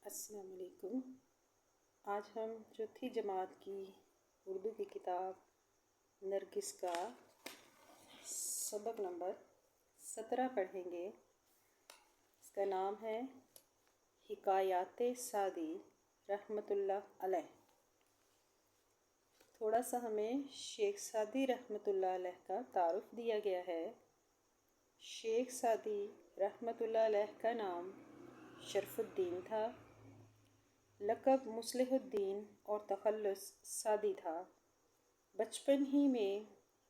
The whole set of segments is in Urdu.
السلام علیکم۔ آج ہم چوتھی جماعت کی اردو کی کتاب نرگس کا سبق نمبر 17 پڑھیں گے۔ اس کا نام ہے حکایات سعدی رحمۃ اللہ علیہ۔ تھوڑا سا ہمیں شیخ سعدی رحمۃ اللہ علیہ کا تعارف دیا گیا ہے۔ شیخ سعدی رحمۃ اللہ علیہ کا نام شرف الدین تھا، لقب مصلح الدین اور تخلص سعدی تھا۔ بچپن ہی میں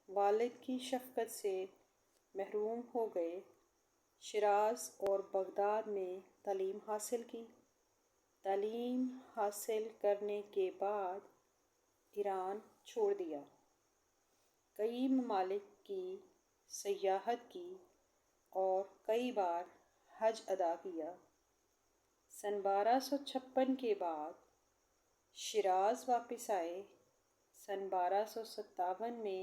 والد کی شفقت سے محروم ہو گئے۔ شیراز اور بغداد میں تعلیم حاصل کی۔ تعلیم حاصل کرنے کے بعد ایران چھوڑ دیا۔ کئی ممالک کی سیاحت کی اور کئی بار حج ادا کیا۔ سن 1256 کے بعد شیراز واپس آئے۔ سن 1257 میں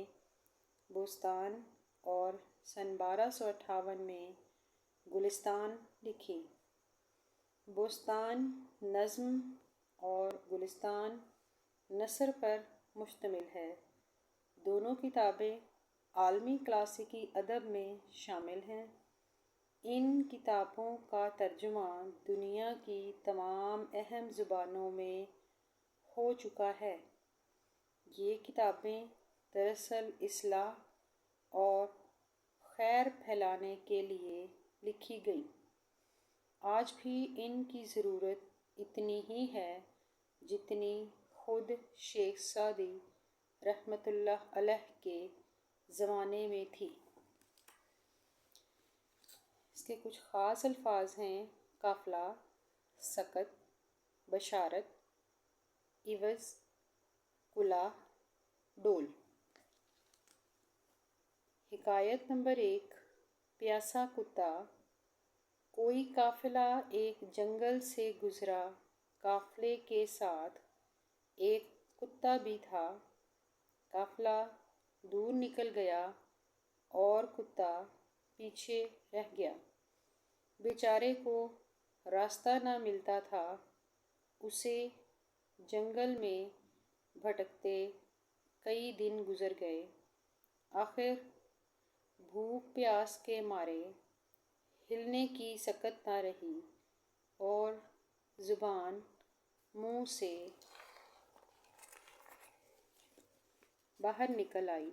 بوستان اور سن 1258 میں گلستان لکھی۔ بوستان نظم اور گلستان نثر پر مشتمل ہے۔ دونوں کتابیں عالمی کلاسیکی ادب میں شامل ہیں۔ ان کتابوں کا ترجمہ دنیا کی تمام اہم زبانوں میں ہو چکا ہے۔ یہ کتابیں دراصل اصلاح اور خیر پھیلانے کے لیے لکھی گئیں۔ آج بھی ان کی ضرورت اتنی ہی ہے جتنی خود شیخ سعدی رحمۃ اللہ علیہ کے زمانے میں تھی۔ اس کے کچھ خاص الفاظ ہیں: قافلہ، سکت، بشارت، عوض، کلاه، ڈول۔ حکایت نمبر 1۔ پیاسا کتا۔ کوئی قافلہ ایک جنگل سے گزرا۔ قافلے کے ساتھ ایک کتا بھی تھا۔ قافلہ دور نکل گیا اور کتا پیچھے رہ گیا۔ بیچارے کو راستہ نہ ملتا تھا۔ اسے جنگل میں بھٹکتے کئی دن گزر گئے۔ آخر بھوک پیاس کے مارے ہلنے کی سکت نہ رہی اور زبان منہ سے باہر نکل آئی۔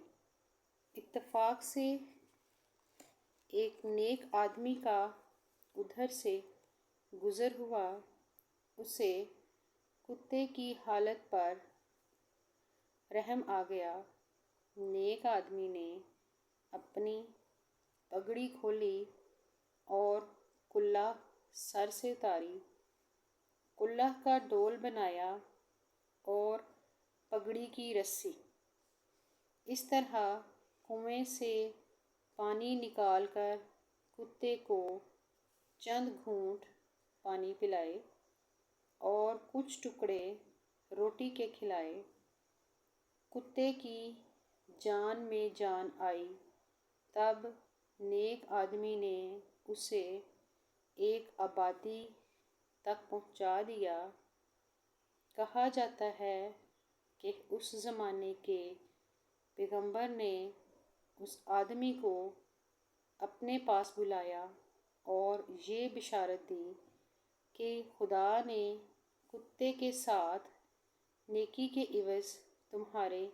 اتفاق سے ایک نیک آدمی کا ادھر سے گزر ہوا۔ اسے کتے کی حالت پر رحم آ گیا۔ نیک آدمی نے اپنی پگڑی کھولی اور کلاه سر سے اتاری۔ کلاه کا ڈول بنایا اور پگڑی کی رسی۔ اس طرح کنویں سے پانی نکال کر کتے کو چند گھونٹ پانی پلائے اور کچھ ٹکڑے روٹی کے کھلائے۔ کتے کی جان میں جان آئی۔ تب نیک آدمی نے اسے ایک آبادی تک پہنچا دیا۔ کہا جاتا ہے کہ اس زمانے کے پیغمبر نے اس آدمی کو اپنے پاس بلایا اور یہ بشارت دی کہ خدا نے کتے کے ساتھ نیکی کے عوض تمہارے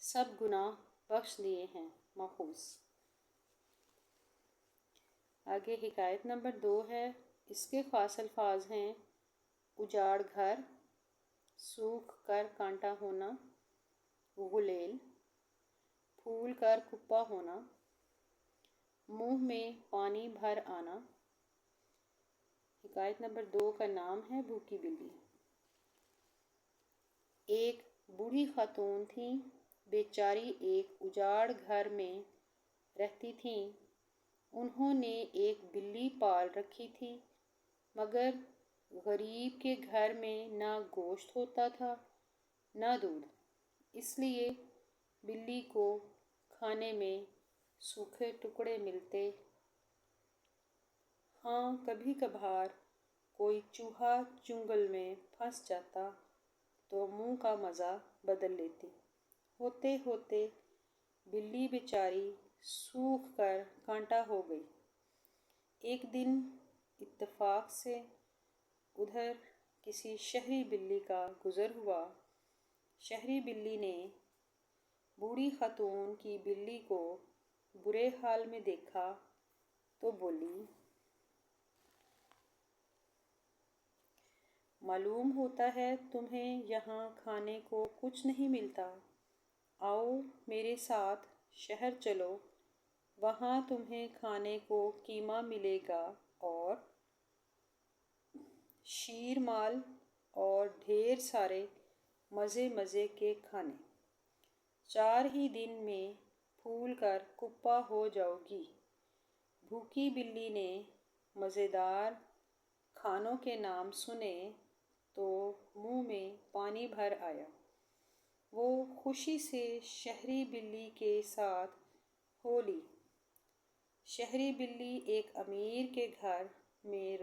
سب گناہ بخش دیے ہیں۔ ماخوذ۔ آگے حکایت نمبر 2 ہے۔ اس کے خاص الفاظ ہیں: اجاڑ گھر، سوکھ کر کانٹا ہونا، غلیل، پھول کر کپا ہونا، منہ میں پانی بھر آنا۔ حکایت نمبر 2 کا نام ہے بھوکی بلی۔ ایک بوڑھی خاتون تھیں۔ بیچاری ایک اجاڑ گھر میں رہتی تھیں۔ انہوں نے ایک بلی پال رکھی تھی، مگر غریب کے گھر میں نہ گوشت ہوتا تھا نہ دودھ، اس لیے بلی کو کھانے میں سوکھے ٹکڑے ملتے۔ ہاں، کبھی کبھار کوئی چوہا چنگل میں پھنس جاتا تو منہ کا مزہ بدل لیتی۔ ہوتے ہوتے بلی بیچاری سوکھ کر کانٹا ہو گئی۔ ایک دن اتفاق سے ادھر کسی شہری بلی کا گزر ہوا۔ شہری بلی نے بوڑھی خاتون کی بلی کو برے حال میں دیکھا تو بولی، معلوم ہوتا ہے تمہیں یہاں کھانے کو کچھ نہیں ملتا۔ آؤ میرے ساتھ شہر چلو، وہاں تمہیں کھانے کو قیمہ ملے گا اور شیر مال اور ڈھیر سارے مزے مزے کے کھانے۔ 4 ہی دن میں پھول کر کپا ہو جاؤ گی۔ بھوکی بلی نے مزیدار کھانوں کے نام سنے تو منہ میں پانی بھر آیا۔ وہ خوشی سے شہری بلی کے ساتھ ہو لی۔ شہری بلی ایک امیر کے گھر میں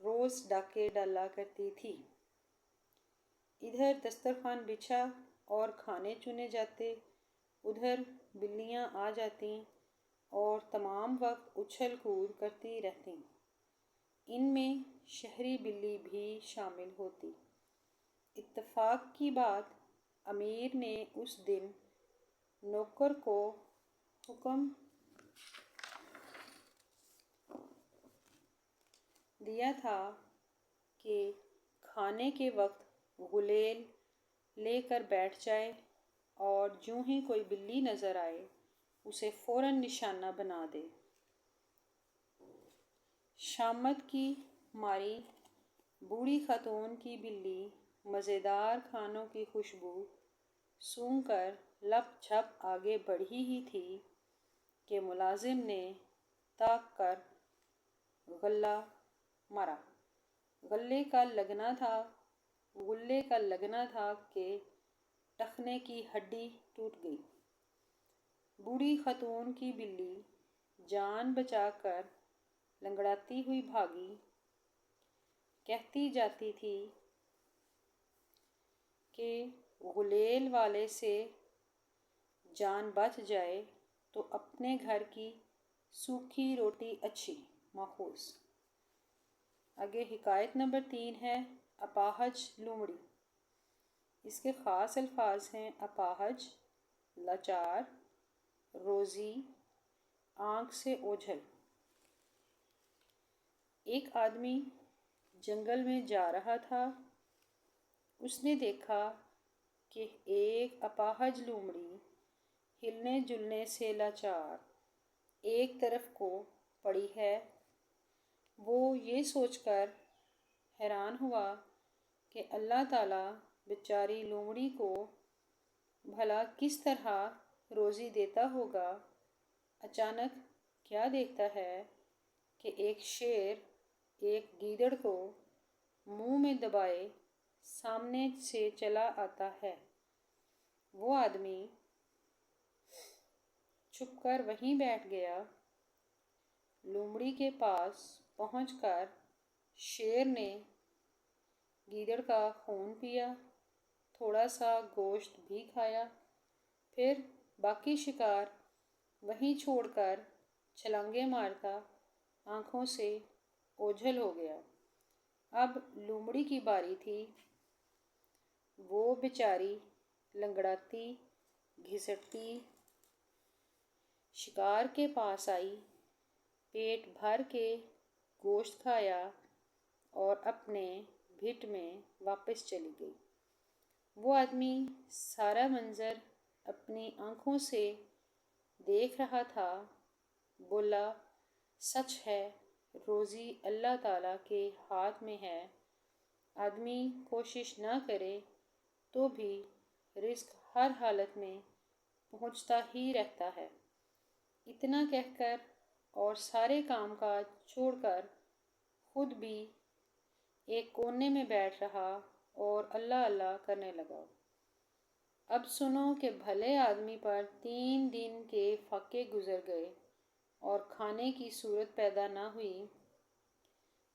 روز ڈاکے ڈالا کرتی تھی۔ ادھر دسترخوان بچھا اور کھانے چنے جاتے، ادھر بلیاں آ جاتیں اور تمام وقت اچھل کود کرتی رہتیں۔ ان میں شہری بلی بھی شامل ہوتی۔ اتفاق کی بات، امیر نے اس دن نوکر کو حکم دیا تھا کہ کھانے کے وقت غلیل لے کر بیٹھ جائے اور جوں ہی کوئی بلی نظر آئے اسے فوراً نشانہ بنا دے۔ شامت کی ماری بوڑھی خاتون کی بلی مزیدار کھانوں کی خوشبو سونگھ کر لپ جھپ آگے بڑھی ہی تھی کہ ملازم نے تاک کر غلہ مارا۔ غلے کا لگنا تھا کہ ٹخنے کی ہڈی ٹوٹ گئی۔ بوڑھی خاتون کی بلی جان بچا کر لنگڑاتی ہوئی بھاگی۔ کہتی جاتی تھی کہ غلیل والے سے جان بچ جائے تو اپنے گھر کی سوکھی روٹی اچھی ماخوذ۔ آگے حکایت نمبر 3 ہے اپاہج لومڑی۔ اس کے خاص الفاظ ہیں: اپاہج، لاچار، روزی، آنکھ سے اوجھل۔ ایک آدمی جنگل میں جا رہا تھا۔ اس نے دیکھا کہ ایک اپاہج لومڑی ہلنے جلنے سے لاچار ایک طرف کو پڑی ہے۔ وہ یہ سوچ کر حیران ہوا کہ اللہ تعالیٰ بیچاری لومڑی کو بھلا کس طرح روزی دیتا ہوگا۔ اچانک کیا دیکھتا ہے کہ ایک شیر ایک گیدڑ کو منہ میں دبائے سامنے سے چلا آتا ہے۔ وہ آدمی چھپ کر وہیں بیٹھ گیا۔ لومڑی کے پاس پہنچ کر شیر نے گیدڑ کا خون پیا، تھوڑا سا گوشت بھی کھایا، پھر باقی شکار وہیں چھوڑ کر چھلانگیں مارتا آنکھوں سے اوجھل ہو گیا۔ اب لومڑی کی باری تھی۔ وہ بیچاری لنگڑاتی گھسٹتی شکار کے پاس آئی، پیٹ بھر کے گوشت کھایا اور اپنے بھٹ میں واپس چلی گئی۔ وہ آدمی سارا منظر اپنی آنکھوں سے دیکھ رہا تھا۔ بولا، سچ ہے، روزی اللہ تعالیٰ کے ہاتھ میں ہے۔ آدمی کوشش نہ کرے تو بھی رزق ہر حالت میں پہنچتا ہی رہتا ہے۔ اتنا کہہ کر اور سارے کام کاج چھوڑ کر خود بھی ایک کونے میں بیٹھ رہا اور اللہ اللہ کرنے لگا۔ اب سنو کہ بھلے آدمی پر 3 دن کے فاقے گزر گئے اور کھانے کی صورت پیدا نہ ہوئی۔